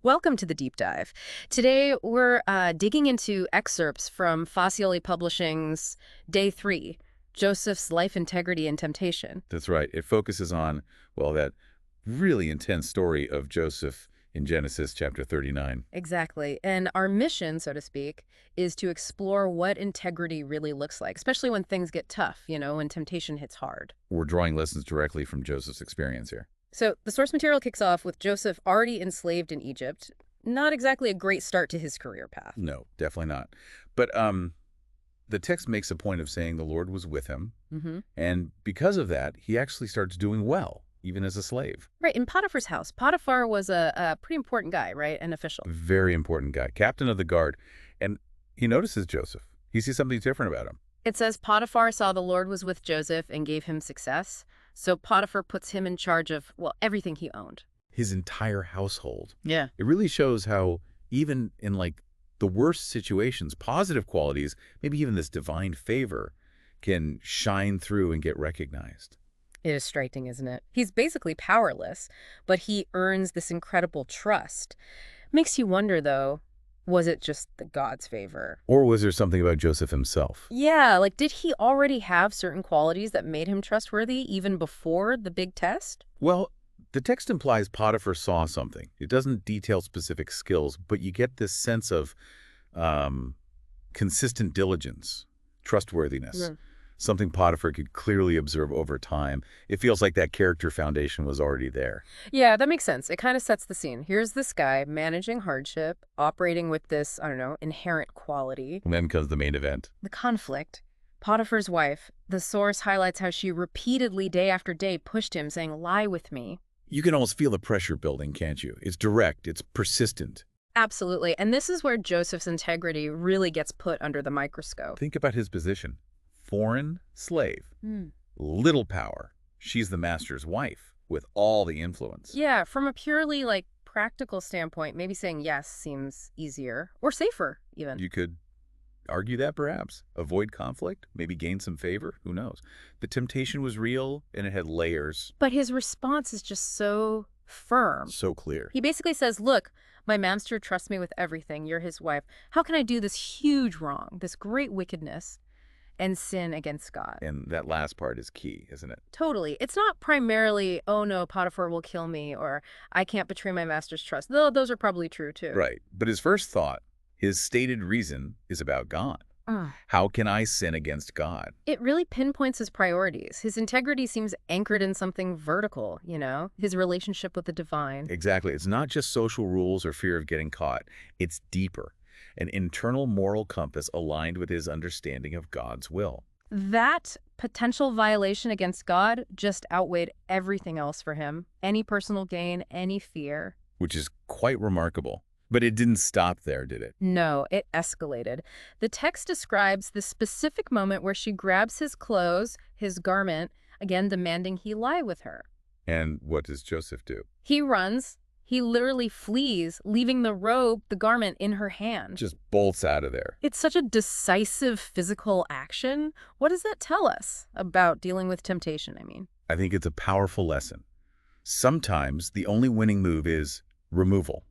Welcome to the deep dive. Today we're digging into excerpts from Facioli Publishing's Day 3, Joseph's Life, Integrity, and Temptation. That's right. It focuses on, well, that really intense story of Joseph in Genesis chapter 39. Exactly. And our mission, so to speak, is to explore what integrity really looks like, especially when things get tough, when temptation hits hard. We're drawing lessons directly from Joseph's experience here. So the source material kicks off with Joseph already enslaved in Egypt. Not exactly a great start to his career path. No, definitely not. But the text makes a point of saying the Lord was with him. And because of that, he actually starts doing well, even as a slave. Right, in Potiphar's house. Potiphar was a pretty important guy, right? An official. Very important guy, captain of the guard. And he notices Joseph. He sees something different about him. It says Potiphar saw the Lord was with Joseph and gave him success. So Potiphar puts him in charge of, well, everything he owned. His entire household. Yeah. It really shows how even in the worst situations, positive qualities, maybe even this divine favor, can shine through and get recognized. It is striking, isn't it? He's basically powerless, but he earns this incredible trust. Makes you wonder, though, was it just the God's favor? Or was there something about Joseph himself? Yeah, did he already have certain qualities that made him trustworthy even before the big test? Well, the text implies Potiphar saw something. It doesn't detail specific skills, but you get this sense of consistent diligence, trustworthiness, something Potiphar could clearly observe over time. It feels like that character foundation was already there. Yeah, that makes sense. It kind of sets the scene. Here's this guy managing hardship, operating with this, I don't know, inherent quality. And then comes the main event. The conflict. Potiphar's wife, the source highlights how she repeatedly, day after day, pushed him, saying, "Lie with me." You can almost feel the pressure building, can't you? It's direct, it's persistent. Absolutely. And this is where Joseph's integrity really gets put under the microscope. Think about his position. Foreign slave, little power. She's the master's wife with all the influence. Yeah, from a purely practical standpoint, maybe saying yes seems easier or safer even. You could argue that perhaps. Avoid conflict, maybe gain some favor, who knows. The temptation was real and it had layers. But his response is just so firm. So clear. He basically says, "Look, my master trusts me with everything. You're his wife. How can I do this huge wrong, this great wickedness, and sin against God?" And that last part is key, isn't it? Totally. It's not primarily, "Oh no, Potiphar will kill me," or "I can't betray my master's trust." Though those are probably true too. Right. But his first thought, his stated reason, is about God. How can I sin against God? It really pinpoints his priorities. His integrity seems anchored in something vertical, his relationship with the divine. Exactly. It's not just social rules or fear of getting caught. It's deeper. An internal moral compass aligned with his understanding of God's will. That potential violation against God just outweighed everything else for him. Any personal gain, any fear. Which is quite remarkable. But it didn't stop there, did it? No, it escalated. The text describes the specific moment where she grabs his clothes, his garment, again demanding he lie with her. And what does Joseph do? He runs. He literally flees, leaving the robe, the garment, in her hand. Just bolts out of there. It's such a decisive physical action. What does that tell us about dealing with temptation, I think it's a powerful lesson. Sometimes the only winning move is removal.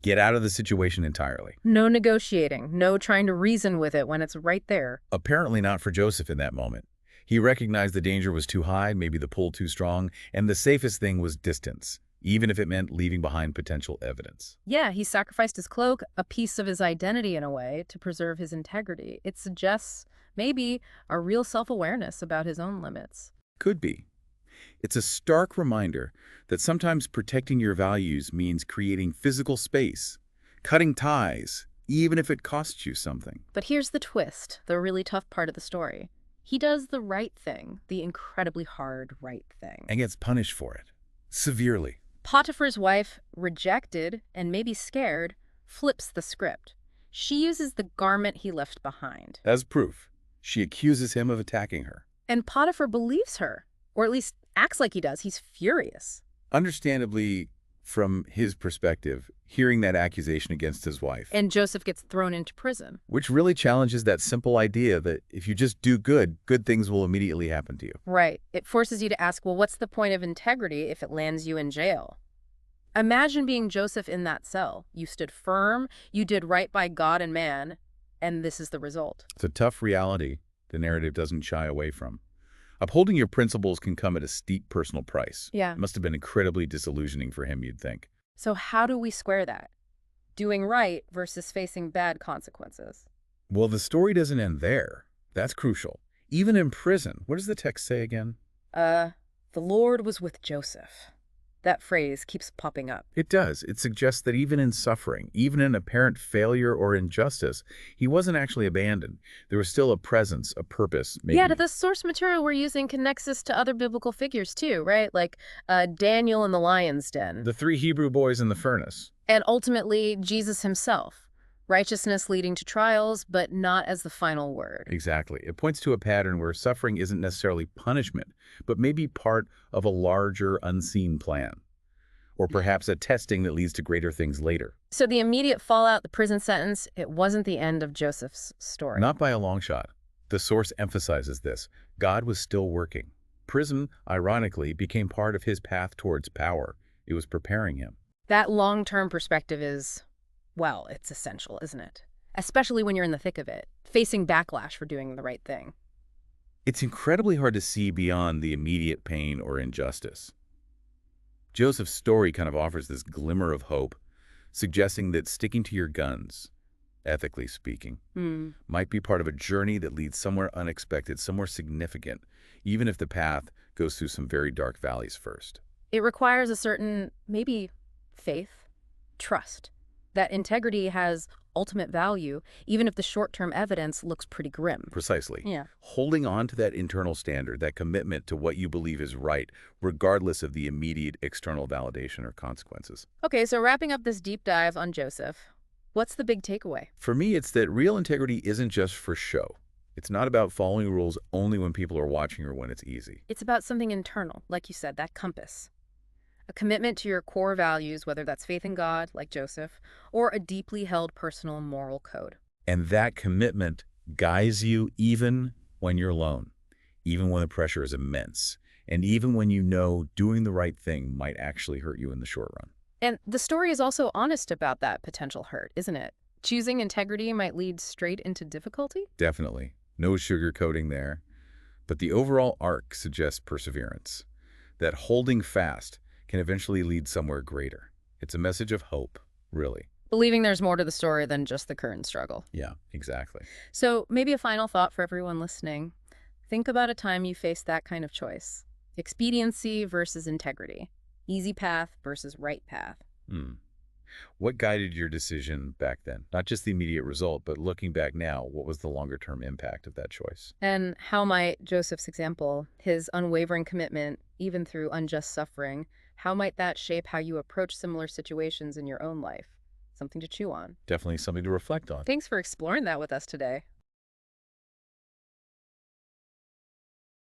Get out of the situation entirely. No negotiating, no trying to reason with it when it's right there. Apparently not for Joseph in that moment. He recognized the danger was too high, maybe the pull too strong, and the safest thing was distance, even if it meant leaving behind potential evidence. Yeah, he sacrificed his cloak, a piece of his identity in a way, to preserve his integrity. It suggests maybe a real self-awareness about his own limits. Could be. It's a stark reminder that sometimes protecting your values means creating physical space, cutting ties, even if it costs you something. But here's the twist, the really tough part of the story. He does the right thing, the incredibly hard right thing. And gets punished for it. Severely. Potiphar's wife, rejected and maybe scared, flips the script. She uses the garment he left behind. As proof, she accuses him of attacking her. And Potiphar believes her, or at least acts like he does. He's furious. Understandably, from his perspective, hearing that accusation against his wife. And Joseph gets thrown into prison. Which really challenges that simple idea that if you just do good, good things will immediately happen to you. Right. It forces you to ask, well, what's the point of integrity if it lands you in jail? Imagine being Joseph in that cell. You stood firm, you did right by God and man, and this is the result. It's a tough reality the narrative doesn't shy away from. Upholding your principles can come at a steep personal price. Yeah. It must have been incredibly disillusioning for him, you'd think. So how do we square that? Doing right versus facing bad consequences. Well, the story doesn't end there. That's crucial. Even in prison, what does the text say again? The Lord was with Joseph. That phrase keeps popping up. It does. It suggests that even in suffering, even in apparent failure or injustice, he wasn't actually abandoned. There was still a presence, a purpose, maybe. Yeah, the source material we're using connects us to other biblical figures too, right? Like Daniel in the lion's den. The 3 Hebrew boys in the furnace. And ultimately, Jesus himself. Righteousness leading to trials, but not as the final word. Exactly. It points to a pattern where suffering isn't necessarily punishment, but maybe part of a larger, unseen plan. Or perhaps a testing that leads to greater things later. So the immediate fallout, the prison sentence, it wasn't the end of Joseph's story. Not by a long shot. The source emphasizes this. God was still working. Prison, ironically, became part of his path towards power. It was preparing him. That long-term perspective is, well, it's essential, isn't it? Especially when you're in the thick of it, facing backlash for doing the right thing. It's incredibly hard to see beyond the immediate pain or injustice. Joseph's story kind of offers this glimmer of hope, suggesting that sticking to your guns, ethically speaking, might be part of a journey that leads somewhere unexpected, somewhere significant, even if the path goes through some very dark valleys first. It requires a certain, maybe, faith, trust, that integrity has ultimate value, even if the short-term evidence looks pretty grim. Precisely. Yeah. Holding on to that internal standard, that commitment to what you believe is right, regardless of the immediate external validation or consequences. Okay, so wrapping up this deep dive on Joseph, what's the big takeaway? For me, it's that real integrity isn't just for show. It's not about following rules only when people are watching or when it's easy. It's about something internal, like you said, that compass. A commitment to your core values, whether that's faith in God, like Joseph, or a deeply held personal moral code. And that commitment guides you even when you're alone, even when the pressure is immense, and even when you know doing the right thing might actually hurt you in the short run. And the story is also honest about that potential hurt, isn't it? Choosing integrity might lead straight into difficulty? Definitely. No sugarcoating there. But the overall arc suggests perseverance, that holding fast can eventually lead somewhere greater. It's a message of hope, really. Believing there's more to the story than just the current struggle. Yeah, exactly. So maybe a final thought for everyone listening. Think about a time you faced that kind of choice. Expediency versus integrity. Easy path versus right path. What guided your decision back then? Not just the immediate result, but looking back now, what was the longer-term impact of that choice? And how might Joseph's example, his unwavering commitment, even through unjust suffering, how might that shape how you approach similar situations in your own life? Something to chew on. Definitely something to reflect on. Thanks for exploring that with us today.